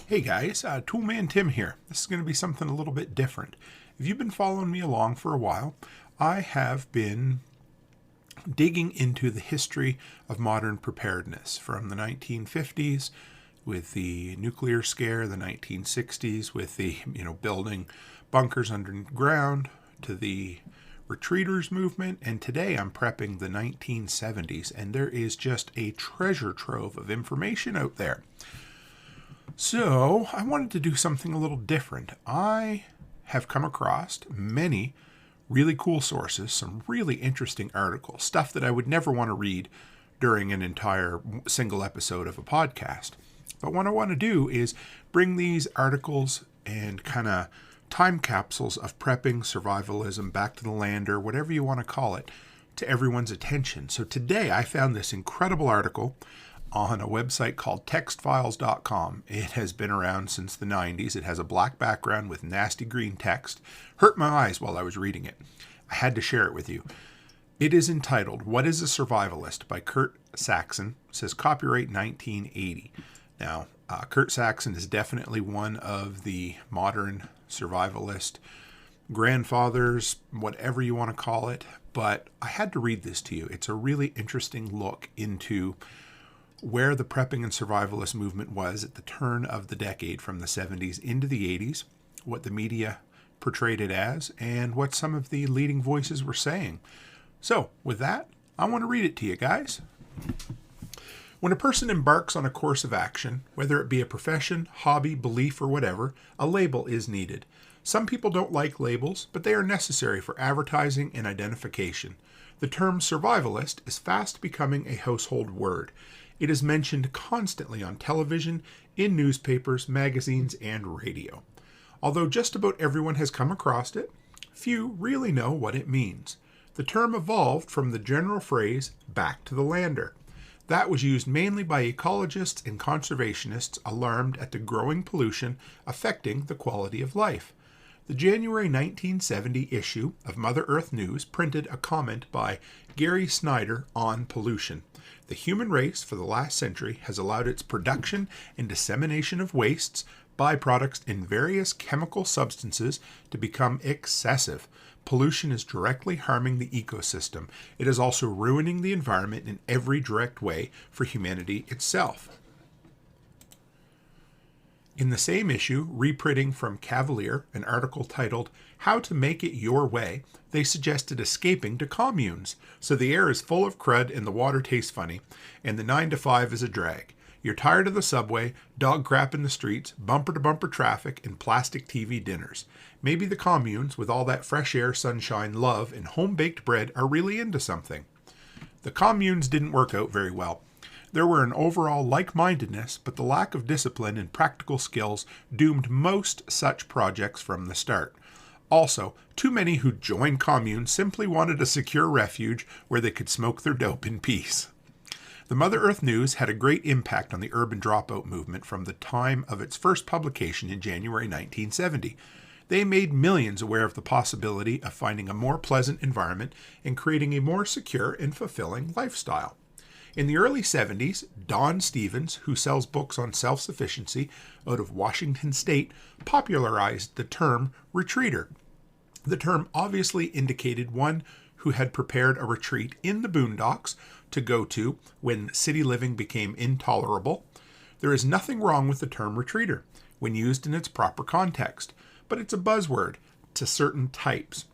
Hey guys, Toolman Tim here. This is going to be something a little bit different. If you've been following me along for a while, I have been digging into the history of modern preparedness from the 1950s with the nuclear scare, the 1960s with the, building bunkers underground, to the retreaters movement, and today I'm prepping the 1970s, and there is just a treasure trove of information out there. So I wanted to do something a little different. I have come across many really cool sources, some really interesting articles, stuff that I would never want to read during an entire single episode of a podcast. But what I want to do is bring these articles and kind of time capsules of prepping, survivalism, back to the lander, whatever you want to call it, to everyone's attention. So today I found this incredible article on a website called textfiles.com. It has been around since the 90s. It has a black background with nasty green text. Hurt my eyes while I was reading it. I had to share it with you. It is entitled, What is a Survivalist? By Kurt Saxon. It says copyright 1980. Now, Kurt Saxon is definitely one of the modern survivalist grandfathers, whatever you want to call it, but I had to read this to you. It's a really interesting look into where the prepping and survivalist movement was at the turn of the decade from the 70s into the 80s, what the media portrayed it as, and what some of the leading voices were saying. So, with that, I want to read it to you guys. When a person embarks on a course of action, whether it be a profession, hobby, belief, or whatever, a label is needed. Some people don't like labels, but they are necessary for advertising and identification. The term survivalist is fast becoming a household word. It is mentioned constantly on television, in newspapers, magazines, and radio. Although just about everyone has come across it, few really know what it means. The term evolved from the general phrase, back to the lander. That was used mainly by ecologists and conservationists alarmed at the growing pollution affecting the quality of life. The January 1970 issue of Mother Earth News printed a comment by Gary Snyder on pollution. The human race for the last century has allowed its production and dissemination of wastes, byproducts, and various chemical substances to become excessive. Pollution is directly harming the ecosystem. It is also ruining the environment in every direct way for humanity itself. In the same issue, reprinting from Cavalier, an article titled, How to Make It Your Way, they suggested escaping to communes. So the air is full of crud and the water tastes funny, and the 9 to 5 is a drag. You're tired of the subway, dog crap in the streets, bumper-to-bumper traffic, and plastic TV dinners. Maybe the communes, with all that fresh air, sunshine, love, and home-baked bread, are really into something. The communes didn't work out very well. There were an overall like-mindedness, but the lack of discipline and practical skills doomed most such projects from the start. Also, too many who joined communes simply wanted a secure refuge where they could smoke their dope in peace. The Mother Earth News had a great impact on the urban dropout movement from the time of its first publication in January 1970. They made millions aware of the possibility of finding a more pleasant environment and creating a more secure and fulfilling lifestyle. In the early 70s, Don Stevens, who sells books on self-sufficiency out of Washington State, popularized the term retreater. The term obviously indicated one who had prepared a retreat in the boondocks to go to when city living became intolerable. There is nothing wrong with the term retreater when used in its proper context, but it's a buzzword to certain types.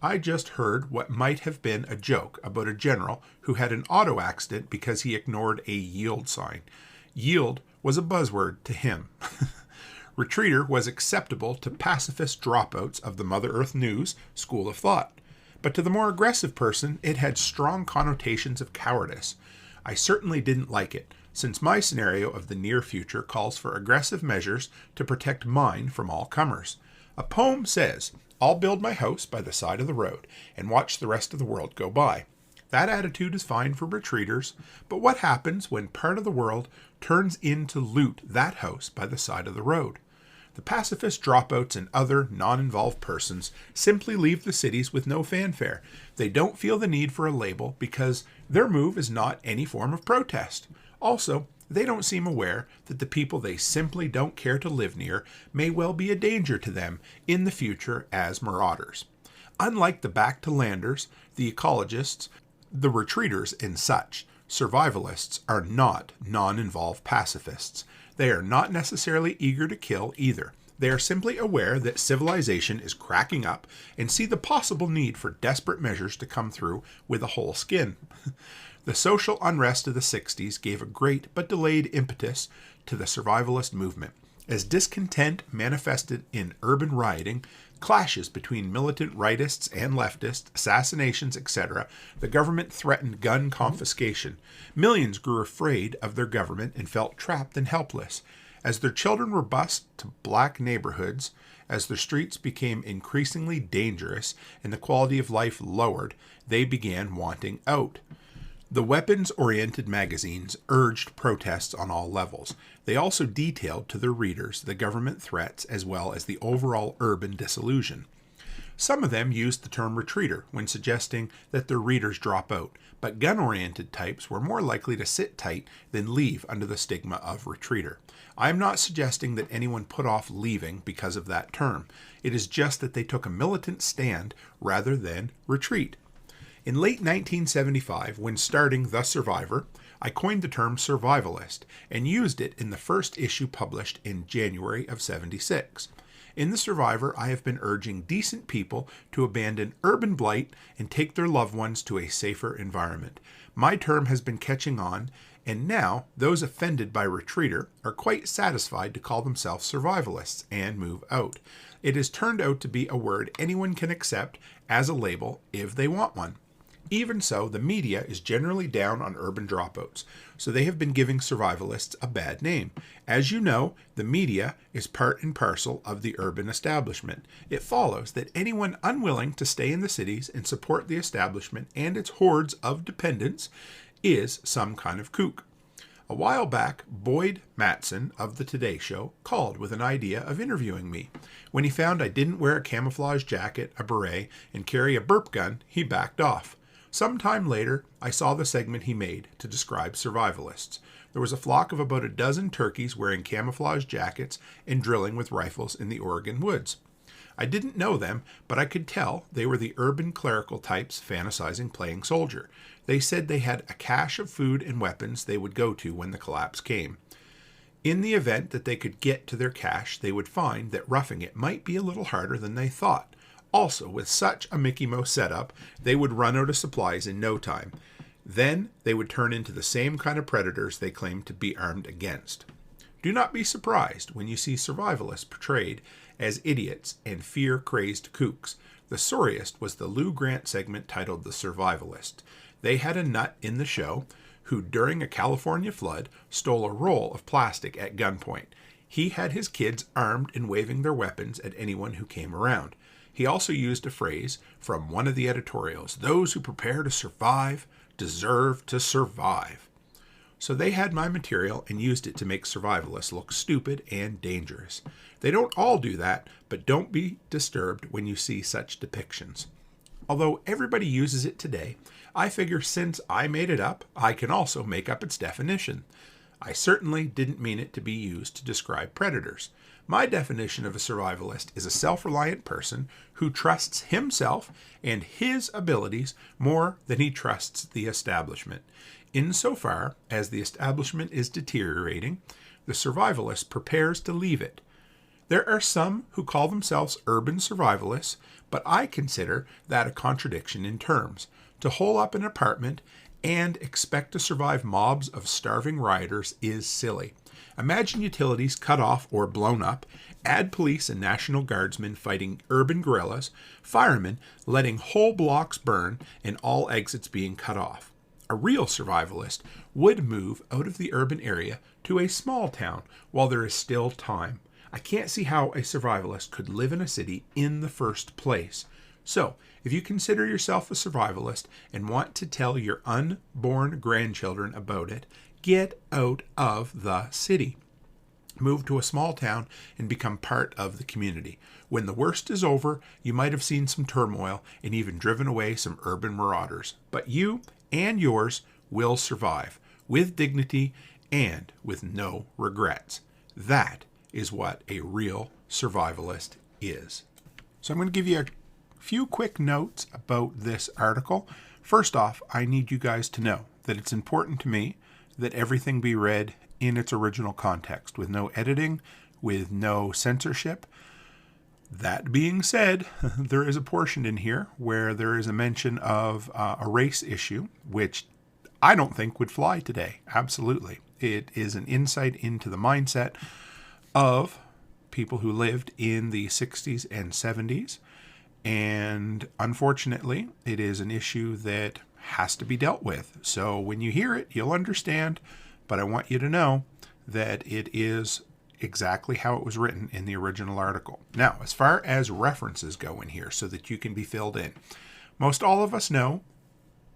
I just heard what might have been a joke about a general who had an auto accident because he ignored a yield sign. Yield was a buzzword to him. Retreater was acceptable to pacifist dropouts of the Mother Earth News school of thought. But to the more aggressive person, it had strong connotations of cowardice. I certainly didn't like it, since my scenario of the near future calls for aggressive measures to protect mine from all comers. A poem says, I'll build my house by the side of the road and watch the rest of the world go by. That attitude is fine for retreaters, but what happens when part of the world turns in to loot that house by the side of the road? The pacifist dropouts and other non-involved persons simply leave the cities with no fanfare. They don't feel the need for a label because their move is not any form of protest. Also, They don't seem aware that the people they simply don't care to live near may well be a danger to them in the future as marauders. Unlike the back-to-landers, the ecologists, the retreaters, and such, survivalists are not non-involved pacifists. They are not necessarily eager to kill either. They are simply aware that civilization is cracking up and see the possible need for desperate measures to come through with a whole skin. The social unrest of the 60s gave a great but delayed impetus to the survivalist movement. As discontent manifested in urban rioting, clashes between militant rightists and leftists, assassinations, etc., the government threatened gun confiscation. Millions grew afraid of their government and felt trapped and helpless. As their children were bused to black neighborhoods, as their streets became increasingly dangerous and the quality of life lowered, they began wanting out. The weapons-oriented magazines urged protests on all levels. They also detailed to their readers the government threats as well as the overall urban disillusion. Some of them used the term retreater when suggesting that their readers drop out, but gun-oriented types were more likely to sit tight than leave under the stigma of retreater. I am not suggesting that anyone put off leaving because of that term. It is just that they took a militant stand rather than retreat. In late 1975, when starting The Survivor, I coined the term survivalist and used it in the first issue published in January of '76. In The Survivor, I have been urging decent people to abandon urban blight and take their loved ones to a safer environment. My term has been catching on, and now those offended by retreater are quite satisfied to call themselves survivalists and move out. It has turned out to be a word anyone can accept as a label if they want one. Even so, the media is generally down on urban dropouts, so they have been giving survivalists a bad name. As you know, the media is part and parcel of the urban establishment. It follows that anyone unwilling to stay in the cities and support the establishment and its hordes of dependents is some kind of kook. A while back, Boyd Matson of The Today Show called with an idea of interviewing me. When he found I didn't wear a camouflage jacket, a beret, and carry a burp gun, he backed off. Sometime later, I saw the segment he made to describe survivalists. There was a flock of about a dozen turkeys wearing camouflage jackets and drilling with rifles in the Oregon woods. I didn't know them, but I could tell they were the urban clerical types fantasizing playing soldier. They said they had a cache of food and weapons they would go to when the collapse came. In the event that they could get to their cache, they would find that roughing it might be a little harder than they thought. Also, with such a Mickey Mouse setup, they would run out of supplies in no time. Then they would turn into the same kind of predators they claimed to be armed against. Do not be surprised when you see survivalists portrayed as idiots and fear-crazed kooks. The sorriest was the Lou Grant segment titled The Survivalist. They had a nut in the show who, during a California flood, stole a roll of plastic at gunpoint. He had his kids armed and waving their weapons at anyone who came around. He also used a phrase from one of the editorials, "Those who prepare to survive deserve to survive." So they had my material and used it to make survivalists look stupid and dangerous. They don't all do that, but don't be disturbed when you see such depictions. Although everybody uses it today, I figure since I made it up, I can also make up its definition. I certainly didn't mean it to be used to describe predators. My definition of a survivalist is a self-reliant person who trusts himself and his abilities more than he trusts the establishment. Insofar as the establishment is deteriorating, the survivalist prepares to leave it. There are some who call themselves urban survivalists, but I consider that a contradiction in terms. To hole up an apartment and expect to survive mobs of starving rioters is silly. Imagine utilities cut off or blown up, add police and National Guardsmen fighting urban guerrillas, firemen letting whole blocks burn, and all exits being cut off. A real survivalist would move out of the urban area to a small town while there is still time. I can't see how a survivalist could live in a city in the first place. So, if you consider yourself a survivalist and want to tell your unborn grandchildren about it, get out of the city. Move to a small town and become part of the community. When the worst is over, you might have seen some turmoil and even driven away some urban marauders. But you and yours will survive with dignity and with no regrets. That is what a real survivalist is. So I'm going to give you a few quick notes about this article. First off, I need you guys to know that it's important to me that everything be read in its original context, with no editing, with no censorship. That being said, there is a portion in here where there is a mention of a race issue, which I don't think would fly today. Absolutely. It is an insight into the mindset of people who lived in the 60s and 70s. And unfortunately, it is an issue that has to be dealt with. So when you hear it, you'll understand. But I want you to know that it is exactly how it was written in the original article. Now, as far as references go in here, so that you can be filled in, most all of us know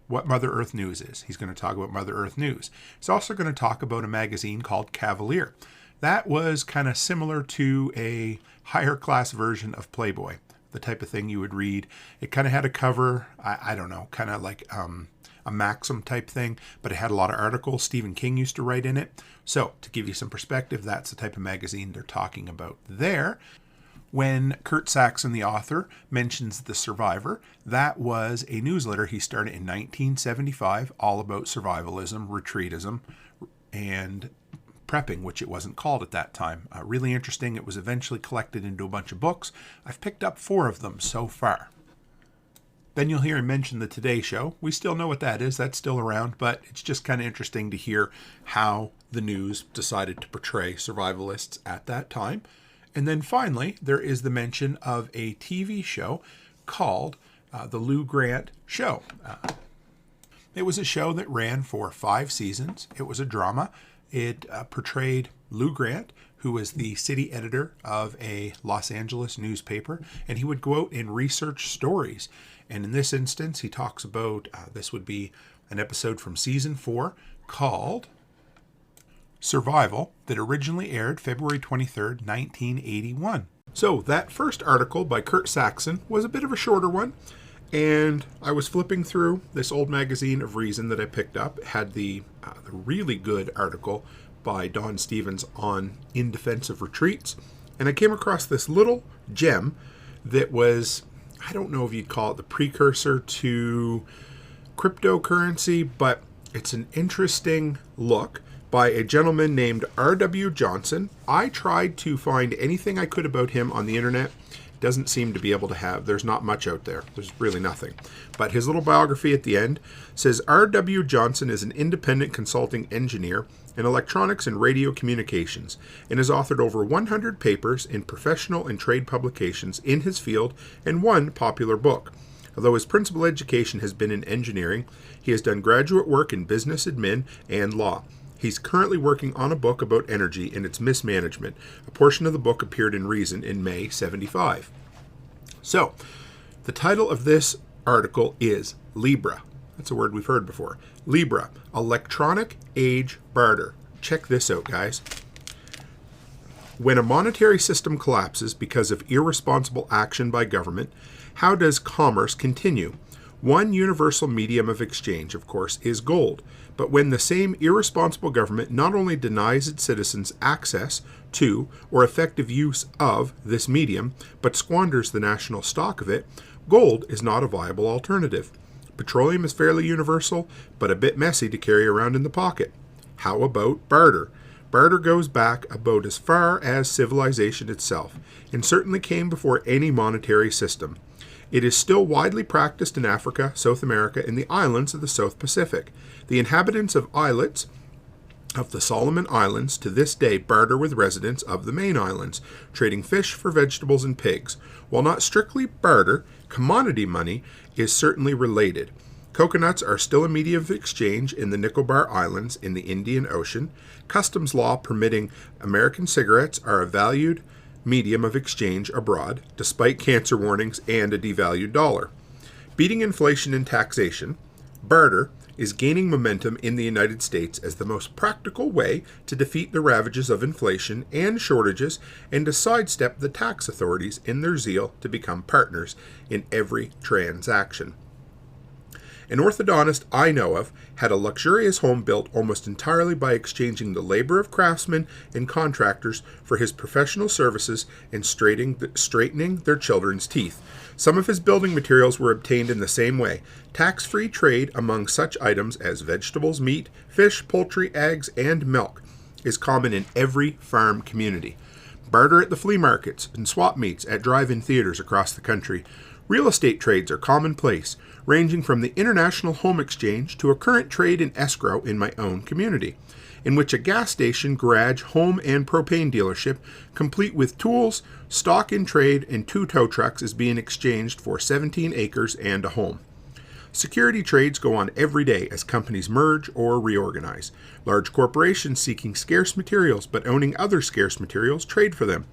what Mother Earth News is. He's going to talk about Mother Earth News. He's also going to talk about a magazine called Cavalier. That was kind of similar to a higher class version of Playboy, the type of thing you would read. It kind of had a cover, I don't know, kind of like a Maxim type thing, but it had a lot of articles. Stephen King used to write in it. So to give you some perspective, that's the type of magazine they're talking about there. When Kurt Saxon, the author, mentions The Survivor, that was a newsletter he started in 1975, all about survivalism, retreatism, and prepping, which it wasn't called at that time. Really interesting. It was eventually collected into a bunch of books. I've picked up 4 of them so far. Then you'll hear him mention the Today Show. We still know what that is. That's still around, but it's just kind of interesting to hear how the news decided to portray survivalists at that time. And then finally, there is the mention of a TV show called The Lou Grant Show. It was a show that ran for 5 seasons. It was a drama. It portrayed Lou Grant, who was the city editor of a Los Angeles newspaper, and he would go out and research stories. And in this instance, he talks about, this would be an episode from season 4 called Survival, that originally aired February 23rd, 1981. So that first article by Kurt Saxon was a bit of a shorter one. And I was flipping through this old magazine of Reason that I picked up. It had the really good article by Don Stevens on In Defense of Retreats. And I came across this little gem that was, I don't know if you'd call it the precursor to cryptocurrency, but it's an interesting look by a gentleman named R.W. Johnson. I tried to find anything I could about him on the internet. Doesn't seem to be able to have. There's not much out there. There's really nothing. But his little biography at the end says, R.W. Johnson is an independent consulting engineer in electronics and radio communications and has authored over 100 papers in professional and trade publications in his field and 1 popular book. Although his principal education has been in engineering, he has done graduate work in business admin and law. He's currently working on a book about energy and its mismanagement. A portion of the book appeared in Reason in May 75. So, the title of this article is LIBRA. That's a word we've heard before. LIBRA, Electronic Age Barter. Check this out, guys. When a monetary system collapses because of irresponsible action by government, how does commerce continue? One universal medium of exchange, of course, is gold. But when the same irresponsible government not only denies its citizens access to or effective use of this medium, but squanders the national stock of it, gold is not a viable alternative. Petroleum is fairly universal, but a bit messy to carry around in the pocket. How about barter? Barter goes back about as far as civilization itself, and certainly came before any monetary system. It is still widely practiced in Africa, South America, and the islands of the South Pacific. The inhabitants of islets of the Solomon Islands to this day barter with residents of the main islands, trading fish for vegetables and pigs. While not strictly barter, commodity money is certainly related. Coconuts are still a medium of exchange in the Nicobar Islands in the Indian Ocean. Customs law permitting American cigarettes are a valued medium of exchange abroad, despite cancer warnings and a devalued dollar. Beating inflation and taxation, barter is gaining momentum in the United States as the most practical way to defeat the ravages of inflation and shortages and to sidestep the tax authorities in their zeal to become partners in every transaction. An orthodontist I know of had a luxurious home built almost entirely by exchanging the labor of craftsmen and contractors for his professional services in straightening their children's teeth. Some of his building materials were obtained in the same way. Tax-free trade among such items as vegetables, meat, fish, poultry, eggs, and milk is common in every farm community. Barter at the flea markets and swap meets at drive-in theaters across the country. Real estate trades are commonplace, ranging from the International Home Exchange to a current trade in escrow in my own community, in which a gas station, garage, home, and propane dealership, complete with tools, stock in trade, and 2 tow trucks is being exchanged for 17 acres and a home. Security trades go on every day as companies merge or reorganize. Large corporations seeking scarce materials but owning other scarce materials trade for them.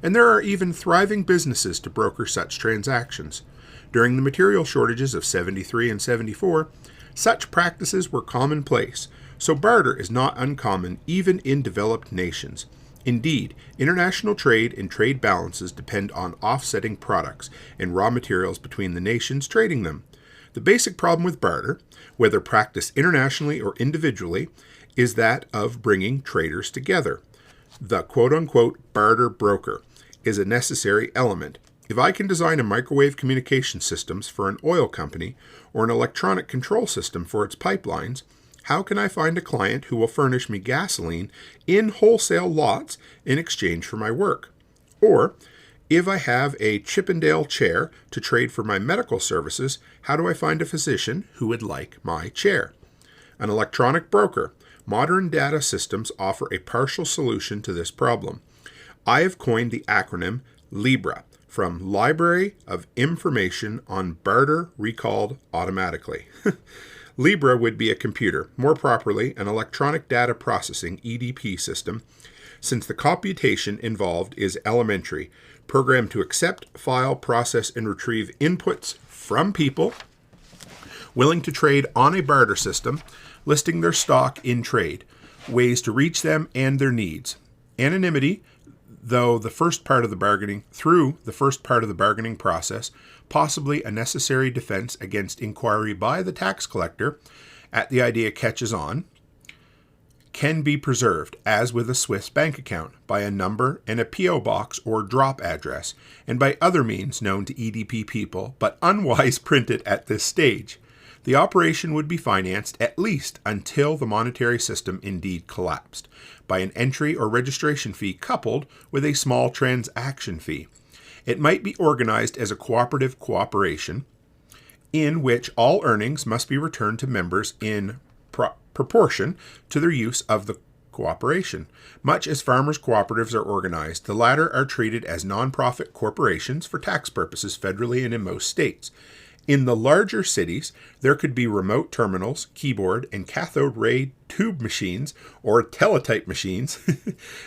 And there are even thriving businesses to broker such transactions. During the material shortages of 73 and 74, such practices were commonplace, so barter is not uncommon even in developed nations. Indeed, international trade and trade balances depend on offsetting products and raw materials between the nations trading them. The basic problem with barter, whether practiced internationally or individually, is that of bringing traders together. The quote-unquote barter broker is a necessary element. If I can design a microwave communication systems for an oil company or an electronic control system for its pipelines, how can I find a client who will furnish me gasoline in wholesale lots in exchange for my work? Or, if I have a Chippendale chair to trade for my medical services, how do I find a physician who would like my chair? An electronic broker. Modern data systems offer a partial solution to this problem. I have coined the acronym LIBRA, from Library of Information on Barter Recalled Automatically. LIBRA would be a computer, more properly an electronic data processing EDP system, since the computation involved is elementary, programmed to accept, file, process, and retrieve inputs from people willing to trade on a barter system, listing their stock in trade, ways to reach them and their needs. Anonymity, through the first part of the bargaining process, possibly a necessary defense against inquiry by the tax collector at the idea catches on, can be preserved, as with a Swiss bank account, by a number and a P.O. box or drop address, and by other means known to EDP people, but unwise printed at this stage. The operation would be financed at least until the monetary system indeed collapsed, by an entry or registration fee coupled with a small transaction fee. It might be organized as a cooperative cooperation, in which all earnings must be returned to members in proportion to their use of the cooperation. Much as farmers' cooperatives are organized, the latter are treated as non-profit corporations for tax purposes federally and in most states. In the larger cities, there could be remote terminals, keyboard, and cathode ray tube machines, or teletype machines,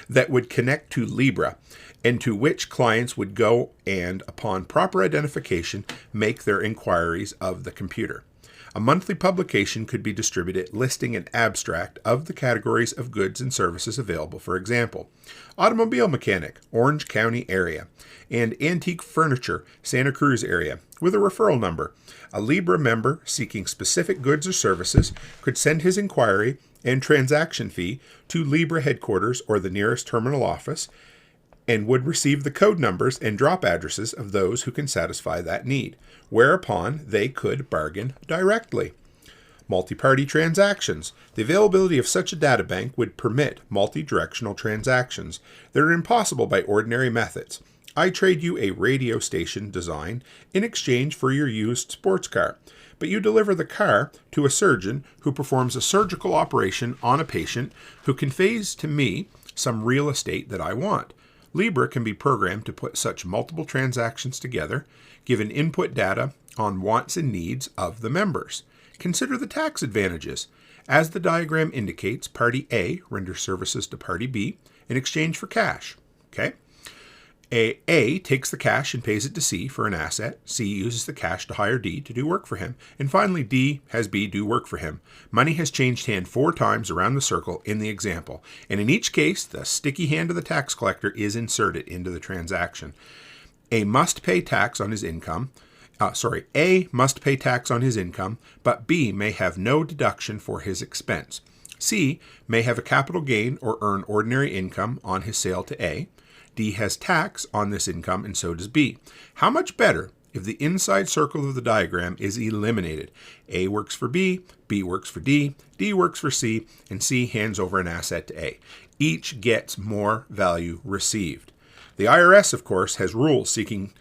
that would connect to LIBRA, and to which clients would go and, upon proper identification, make their inquiries of the computer. A monthly publication could be distributed listing an abstract of the categories of goods and services available, for example, automobile mechanic, Orange County area, and antique furniture, Santa Cruz area, with a referral number. A LIBRA member seeking specific goods or services could send his inquiry and transaction fee to LIBRA headquarters or the nearest terminal office, and would receive the code numbers and drop addresses of those who can satisfy that need, whereupon they could bargain directly. Multi-party transactions. The availability of such a data bank would permit multi-directional transactions that are impossible by ordinary methods. I trade you a radio station design in exchange for your used sports car, but you deliver the car to a surgeon who performs a surgical operation on a patient who conveys to me some real estate that I want. LIBRA can be programmed to put such multiple transactions together, given input data on wants and needs of the members. Consider the tax advantages. As the diagram indicates, Party A renders services to Party B in exchange for cash. Okay? A takes the cash and pays it to C for an asset. C uses the cash to hire D to do work for him. And finally, D has B do work for him. Money has changed hand 4 times around the circle in the example. And in each case, the sticky hand of the tax collector is inserted into the transaction. A must pay tax on his income A must pay tax on his income, but B may have no deduction for his expense. C may have a capital gain or earn ordinary income on his sale to A. D has tax on this income, and so does B. How much better if the inside circle of the diagram is eliminated? A works for B works for D works for C, and C hands over an asset to A. Each gets more value received. The IRS, of course, has rules seeking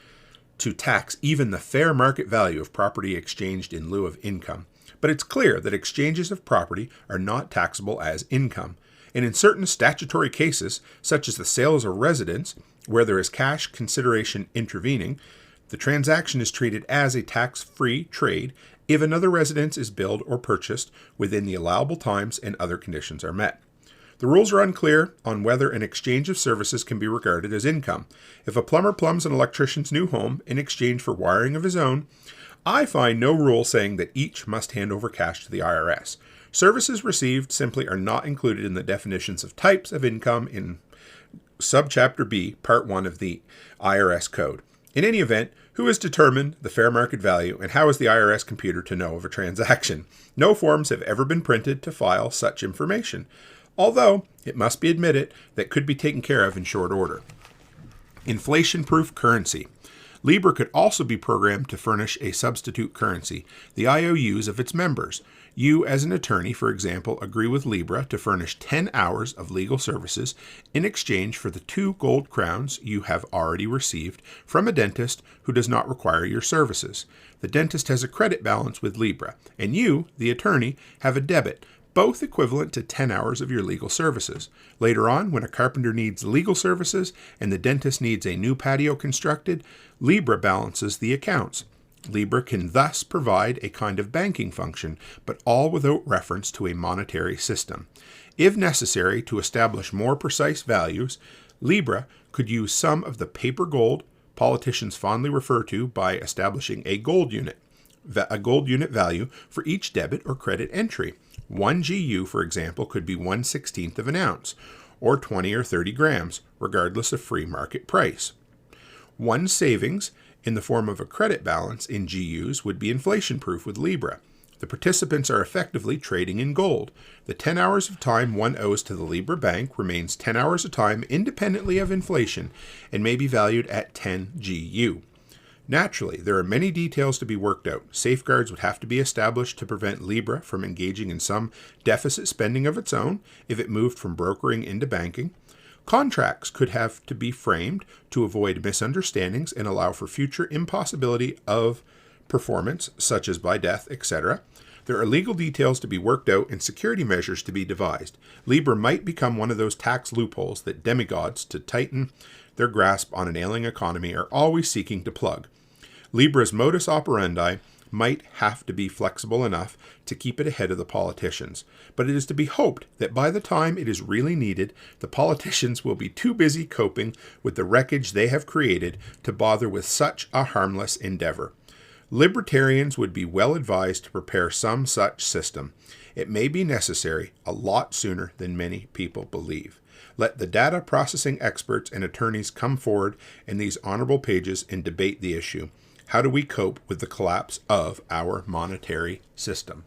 to tax even the fair market value of property exchanged in lieu of income. But it's clear that exchanges of property are not taxable as income. And in certain statutory cases, such as the sale of a residence, where there is cash consideration intervening, the transaction is treated as a tax-free trade if another residence is built or purchased within the allowable times and other conditions are met. The rules are unclear on whether an exchange of services can be regarded as income. If a plumber plumbs an electrician's new home in exchange for wiring of his own, I find no rule saying that each must hand over cash to the IRS. Services received simply are not included in the definitions of types of income in Subchapter B, Part 1 of the IRS Code. In any event, who has determined the fair market value, and how is the IRS computer to know of a transaction? No forms have ever been printed to file such information, although it must be admitted that could be taken care of in short order. Inflation-proof currency. LIBRA could also be programmed to furnish a substitute currency, the IOUs of its members. You, as an attorney, for example, agree with LIBRA to furnish 10 hours of legal services in exchange for the 2 gold crowns you have already received from a dentist who does not require your services. The dentist has a credit balance with LIBRA, and you, the attorney, have a debit, both equivalent to 10 hours of your legal services. Later on, when a carpenter needs legal services and the dentist needs a new patio constructed, LIBRA balances the accounts. LIBRA can thus provide a kind of banking function, but all without reference to a monetary system. If necessary to establish more precise values, LIBRA could use some of the paper gold politicians fondly refer to by establishing a gold unit value for each debit or credit entry. 1 GU, for example, could be 1/16 of an ounce, or 20 or 30 grams, regardless of free market price. One savings in the form of a credit balance in GUs would be inflation-proof with LIBRA. The participants are effectively trading in gold. The 10 hours of time one owes to the LIBRA bank remains 10 hours of time independently of inflation and may be valued at 10 GU. Naturally, there are many details to be worked out. Safeguards would have to be established to prevent LIBRA from engaging in some deficit spending of its own if it moved from brokering into banking. Contracts could have to be framed to avoid misunderstandings and allow for future impossibility of performance, such as by death, etc. There are legal details to be worked out and security measures to be devised. LIBRA might become one of those tax loopholes that demigods, to tighten their grasp on an ailing economy, are always seeking to plug. LIBRA's modus operandi might have to be flexible enough to keep it ahead of the politicians, but it is to be hoped that by the time it is really needed, the politicians will be too busy coping with the wreckage they have created to bother with such a harmless endeavor. Libertarians would be well advised to prepare some such system. It may be necessary a lot sooner than many people believe. Let the data processing experts and attorneys come forward in these honorable pages and debate the issue. How do we cope with the collapse of our monetary system?